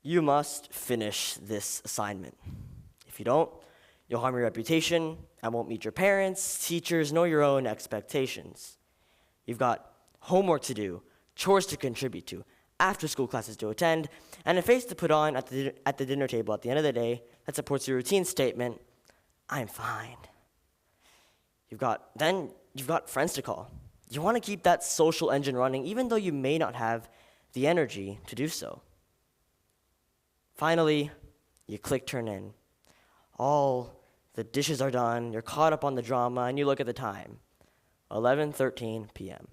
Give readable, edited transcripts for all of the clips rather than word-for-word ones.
You must finish this assignment. If you don't, you'll harm your reputation and won't meet your parents, teachers, nor your own expectations. You've got homework to do, chores to contribute to, after-school classes to attend, and a face to put on at the dinner table at the end of the day that supports your routine statement, I'm fine. You've got friends to call. You want to keep that social engine running even though you may not have the energy to do so. Finally, you click turn in. All the dishes are done, you're caught up on the drama, and you look at the time, 11:13 p.m.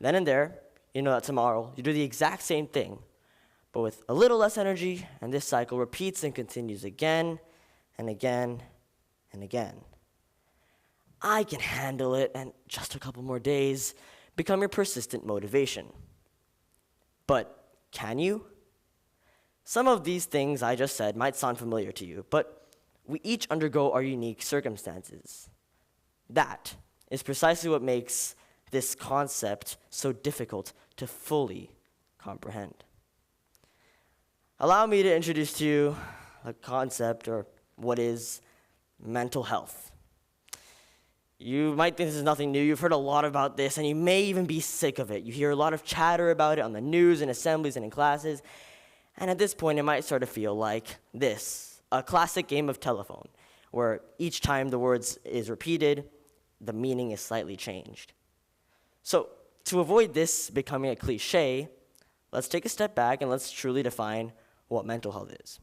Then and there, you know that tomorrow you do the exact same thing, but with a little less energy, and this cycle repeats and continues again and again and again. I can handle it, and just a couple more days become your persistent motivation. But can you? Some of these things I just said might sound familiar to you, but we each undergo our unique circumstances. That is precisely what makes this concept so difficult to fully comprehend. Allow me to introduce to you a concept, or what is mental health. You might think this is nothing new. You've heard a lot about this, and you may even be sick of it. You hear a lot of chatter about it on the news, in assemblies, and in classes. And at this point, it might sort of feel like this, a classic game of telephone, where each time the words is repeated, the meaning is slightly changed. So, to avoid this becoming a cliche, let's take a step back and let's truly define what mental health is.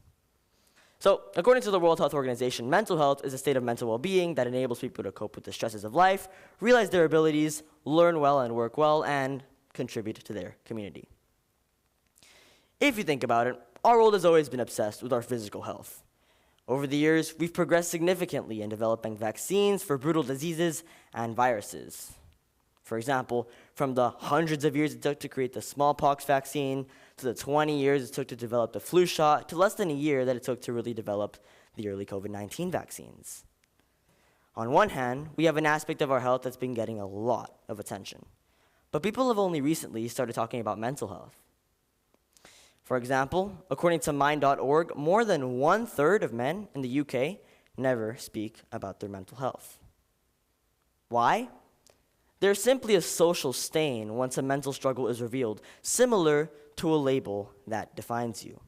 So, according to the World Health Organization, mental health is a state of mental well-being that enables people to cope with the stresses of life, realize their abilities, learn well and work well, and contribute to their community. If you think about it, our world has always been obsessed with our physical health. Over the years, we've progressed significantly in developing vaccines for brutal diseases and viruses. For example, from the hundreds of years it took to create the smallpox vaccine, to the 20 years it took to develop the flu shot, to less than a year that it took to really develop the early COVID-19 vaccines. On one hand, we have an aspect of our health that's been getting a lot of attention. But people have only recently started talking about mental health. For example, according to Mind.org, more than 1/3 of men in the UK never speak about their mental health. Why? There's simply a social stain once a mental struggle is revealed, similar to a label that defines you.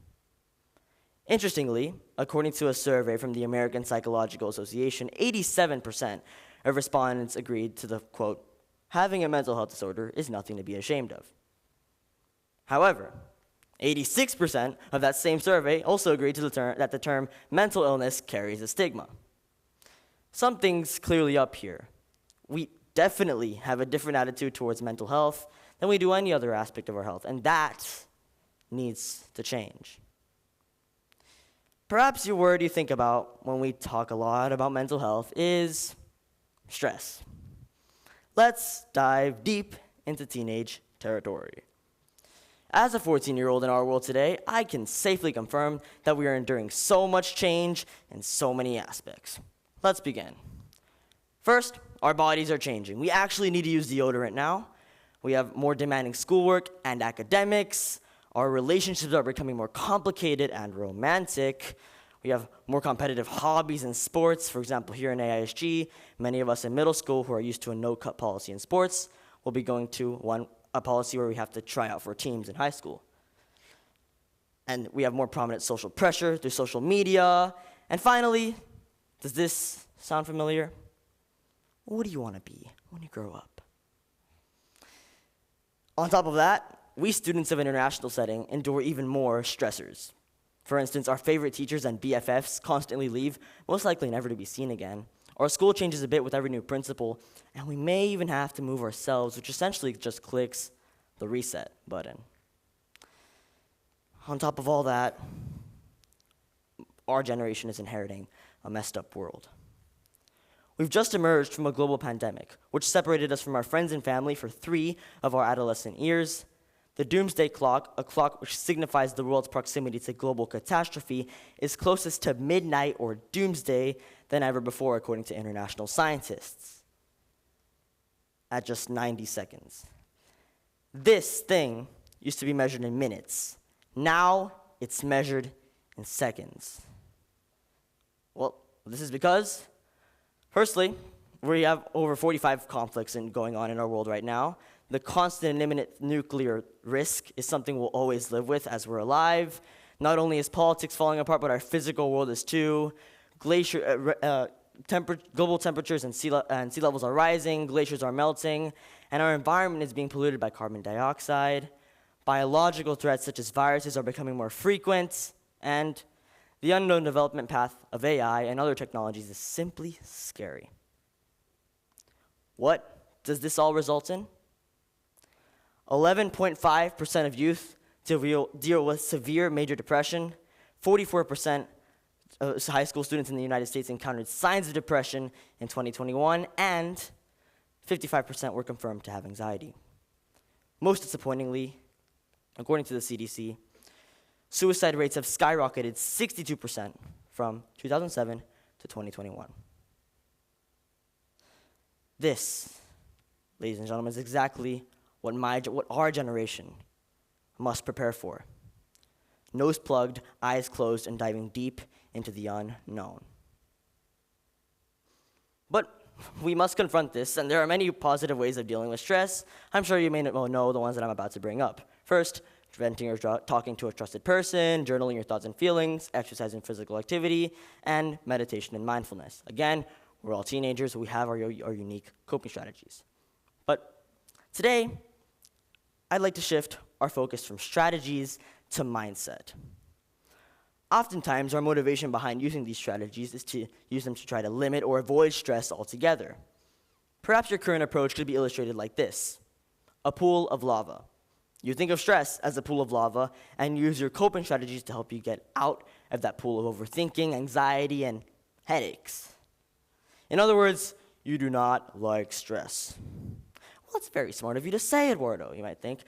Interestingly, according to a survey from the American Psychological Association, 87% of respondents agreed to the, quote, having a mental health disorder is nothing to be ashamed of. However, 86% of that same survey also agreed to that the term mental illness carries a stigma. Something's clearly up here. We definitely have a different attitude towards mental health than we do any other aspect of our health, and that needs to change. Perhaps your word you think about when we talk a lot about mental health is stress. Let's dive deep into teenage territory. As a 14-year-old in our world today, I can safely confirm that we are enduring so much change in so many aspects. Let's begin. First, our bodies are changing. We actually need to use deodorant now. We have more demanding schoolwork and academics. Our relationships are becoming more complicated and romantic. We have more competitive hobbies and sports. For example, here in AISG, many of us in middle school who are used to a no-cut policy in sports will be going to a policy where we have to try out for teams in high school. And we have more prominent social pressure through social media. And finally, does this sound familiar? What do you want to be when you grow up? On top of that, we students of an international setting endure even more stressors. For instance, our favorite teachers and BFFs constantly leave, most likely never to be seen again. Our school changes a bit with every new principal, and we may even have to move ourselves, which essentially just clicks the reset button. On top of all that, our generation is inheriting a messed up world. We've just emerged from a global pandemic, which separated us from our friends and family for 3 of our adolescent years. The doomsday clock, a clock which signifies the world's proximity to global catastrophe, is closest to midnight or doomsday than ever before, according to international scientists, at just 90 seconds. This thing used to be measured in minutes. Now it's measured in seconds. Well, this is because, firstly, we have over 45 conflicts going on in our world right now. The constant and imminent nuclear risk is something we'll always live with as we're alive. Not only is politics falling apart, but our physical world is too. Global temperatures and sea levels are rising, glaciers are melting, and our environment is being polluted by carbon dioxide. Biological threats such as viruses are becoming more frequent, and the unknown development path of AI and other technologies is simply scary. What does this all result in? 11.5% of youth deal with severe major depression. 44% of high school students in the United States encountered signs of depression in 2021, and 55% were confirmed to have anxiety. Most disappointingly, according to the CDC, suicide rates have skyrocketed 62% from 2007 to 2021. This, ladies and gentlemen, is exactly what our generation must prepare for. Nose plugged, eyes closed, and diving deep into the unknown. But we must confront this, and there are many positive ways of dealing with stress. I'm sure you may know the ones that I'm about to bring up. First, venting or talking to a trusted person, journaling your thoughts and feelings, exercising physical activity, and meditation and mindfulness. Again, we're all teenagers, so we have our unique coping strategies. But today, I'd like to shift our focus from strategies to mindset. Oftentimes, our motivation behind using these strategies is to use them to try to limit or avoid stress altogether. Perhaps your current approach could be illustrated like this: a pool of lava. You think of stress as a pool of lava and use your coping strategies to help you get out of that pool of overthinking, anxiety, and headaches. In other words, you do not like stress. Well, that's very smart of you to say, Eduardo, you might think.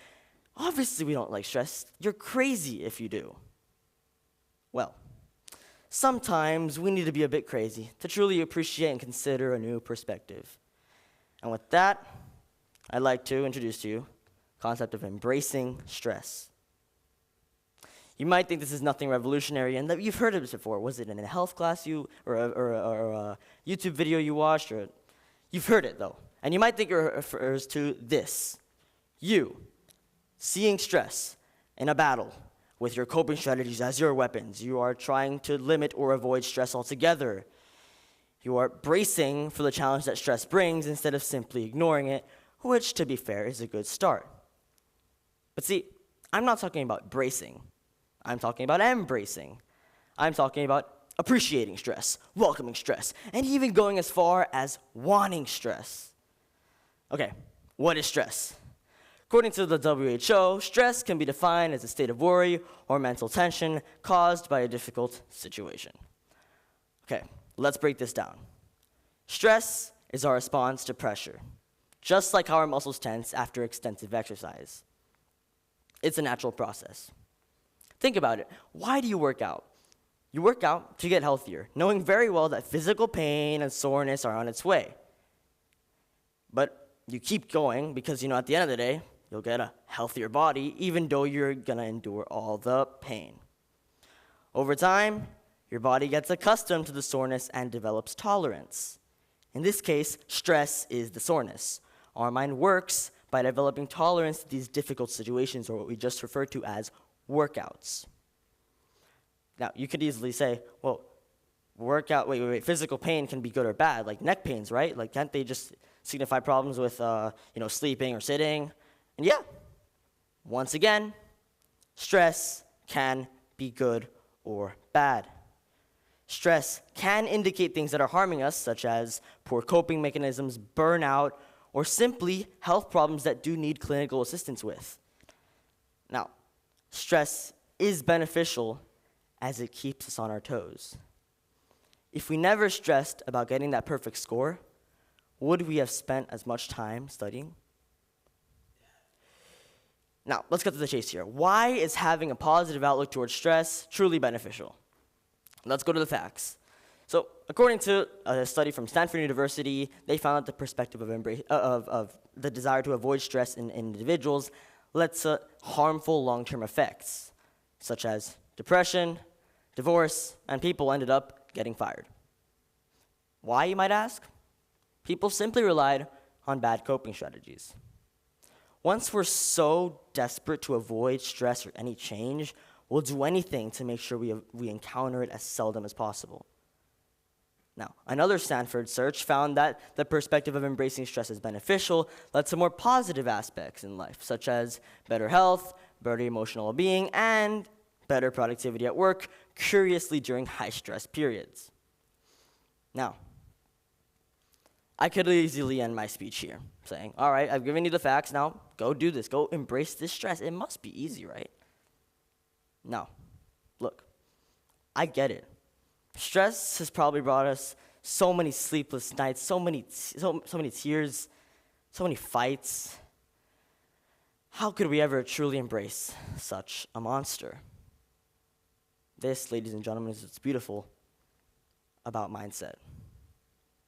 Obviously, we don't like stress. You're crazy if you do. Well, sometimes we need to be a bit crazy to truly appreciate and consider a new perspective. And with that, I'd like to introduce to you the concept of embracing stress. You might think this is nothing revolutionary, and that you've heard of this before. Was it in a health class or a YouTube video you watched? Or you've heard it, though. And you might think it refers to this: you seeing stress in a battle with your coping strategies as your weapons. You are trying to limit or avoid stress altogether. You are bracing for the challenge that stress brings instead of simply ignoring it, which, to be fair, is a good start. But see, I'm not talking about bracing. I'm talking about embracing. I'm talking about appreciating stress, welcoming stress, and even going as far as wanting stress. Okay, what is stress? According to the WHO, stress can be defined as a state of worry or mental tension caused by a difficult situation. Okay, let's break this down. Stress is our response to pressure, just like how our muscles tense after extensive exercise. It's a natural process. Think about it. Why do you work out? You work out to get healthier, knowing very well that physical pain and soreness are on its way. But you keep going because, at the end of the day, you'll get a healthier body, even though you're going to endure all the pain. Over time, your body gets accustomed to the soreness and develops tolerance. In this case, stress is the soreness. Our mind works by developing tolerance to these difficult situations, or what we just referred to as workouts. Now, you could easily say, well, physical pain can be good or bad, like neck pains, right? Like, can't they just signify problems with, sleeping or sitting? And yeah, once again, stress can be good or bad. Stress can indicate things that are harming us, such as poor coping mechanisms, burnout, or simply health problems that do need clinical assistance with. Now, stress is beneficial as it keeps us on our toes. If we never stressed about getting that perfect score, would we have spent as much time studying? Now, let's get to the chase here. Why is having a positive outlook towards stress truly beneficial? Let's go to the facts. So, according to a study from Stanford University, they found that the perspective of the desire to avoid stress in individuals led to harmful long-term effects, such as depression, divorce, and people ended up getting fired. Why, you might ask? People simply relied on bad coping strategies. Once we're so desperate to avoid stress or any change, we'll do anything to make sure we encounter it as seldom as possible. Now, another Stanford search found that the perspective of embracing stress as beneficial led to more positive aspects in life, such as better health, better emotional well-being, and better productivity at work, curiously during high-stress periods. Now, I could easily end my speech here, saying, all right, I've given you the facts, now go do this, go embrace this stress. It must be easy, right? No. Look, I get it. Stress has probably brought us so many sleepless nights, so many tears, so many fights. How could we ever truly embrace such a monster? This, ladies and gentlemen, is what's beautiful about mindset.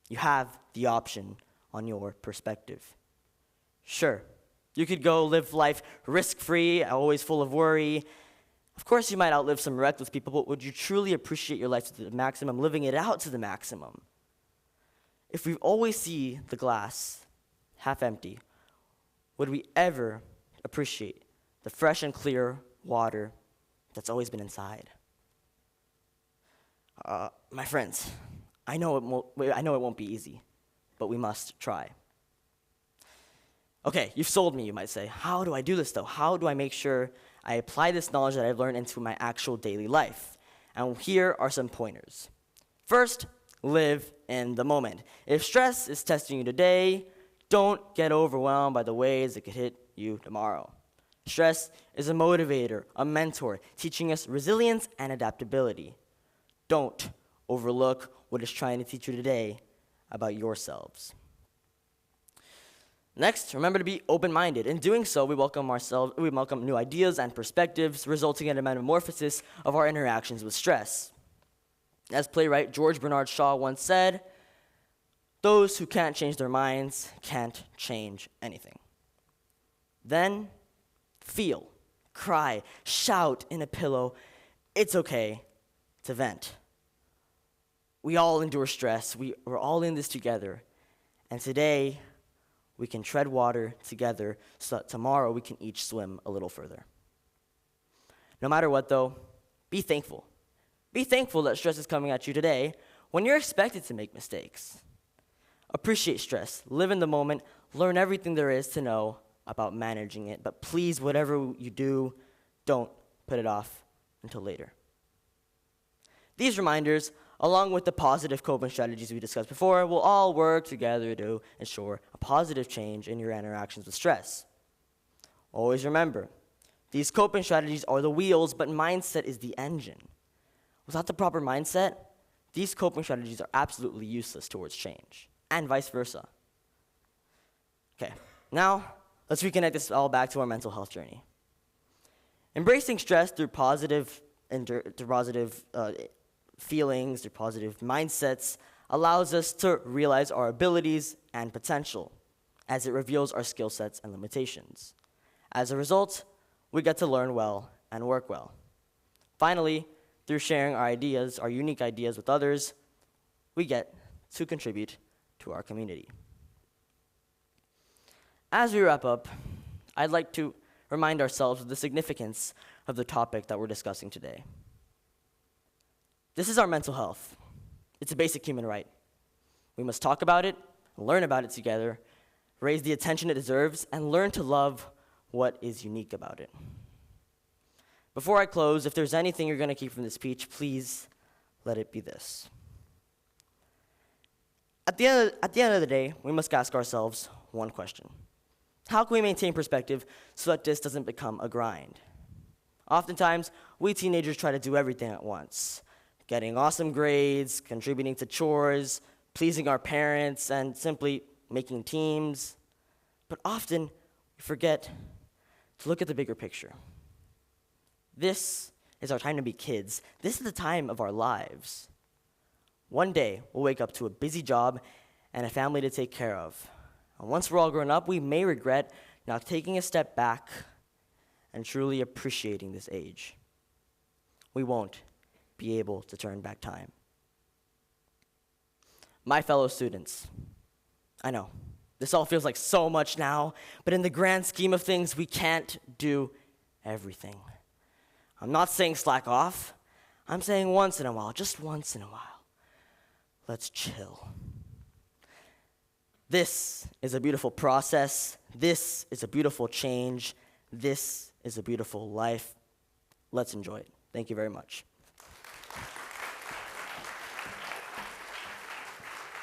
You have the option on your perspective. Sure, you could go live life risk-free, always full of worry. Of course, you might outlive some reckless people, but would you truly appreciate your life to the maximum, living it out to the maximum? If we always see the glass half empty, would we ever appreciate the fresh and clear water that's always been inside? My friends, I know it won't be easy, but we must try. Okay, you've sold me, you might say. How do I do this, though? How do I make sure I apply this knowledge that I've learned into my actual daily life? And here are some pointers. First, live in the moment. If stress is testing you today, don't get overwhelmed by the ways it could hit you tomorrow. Stress is a motivator, a mentor, teaching us resilience and adaptability. Don't overlook what it's trying to teach you today about yourselves. Next, remember to be open-minded. In doing so, we welcome new ideas and perspectives, resulting in a metamorphosis of our interactions with stress. As playwright George Bernard Shaw once said, "Those who can't change their minds can't change anything." Then, feel, cry, shout in a pillow. It's okay to vent. We all endure stress. We're all in this together. And today, we can tread water together so that tomorrow we can each swim a little further. No matter what, though, be thankful. Be thankful that stress is coming at you today when you're expected to make mistakes. Appreciate stress. Live in the moment. Learn everything there is to know about managing it. But please, whatever you do, don't put it off until later. These reminders, along with the positive coping strategies we discussed before, will all work together to ensure a positive change in your interactions with stress. Always remember, these coping strategies are the wheels, but mindset is the engine. Without the proper mindset, these coping strategies are absolutely useless towards change, and vice versa. Okay, now let's reconnect this all back to our mental health journey. Embracing stress through positive feelings, through positive mindsets, allows us to realize our abilities and potential, as it reveals our skill sets and limitations. As a result, we get to learn well and work well. Finally, through sharing our ideas, our unique ideas with others, we get to contribute to our community. As we wrap up, I'd like to remind ourselves of the significance of the topic that we're discussing today. This is our mental health. It's a basic human right. We must talk about it, learn about it together, raise the attention it deserves, and learn to love what is unique about it. Before I close, if there's anything you're going to keep from this speech, please let it be this. At the end of the day, we must ask ourselves one question. How can we maintain perspective so that this doesn't become a grind? Oftentimes, we teenagers try to do everything at once. Getting awesome grades, contributing to chores, pleasing our parents, and simply making teams. But often, we forget to look at the bigger picture. This is our time to be kids. This is the time of our lives. One day, we'll wake up to a busy job and a family to take care of. And once we're all grown up, we may regret not taking a step back and truly appreciating this age. we won't be able to turn back time. My fellow students, I know, this all feels like so much now, but in the grand scheme of things, we can't do everything. I'm not saying slack off. I'm saying once in a while, just once in a while, let's chill. This is a beautiful process. This is a beautiful change. This is a beautiful life. Let's enjoy it. Thank you very much.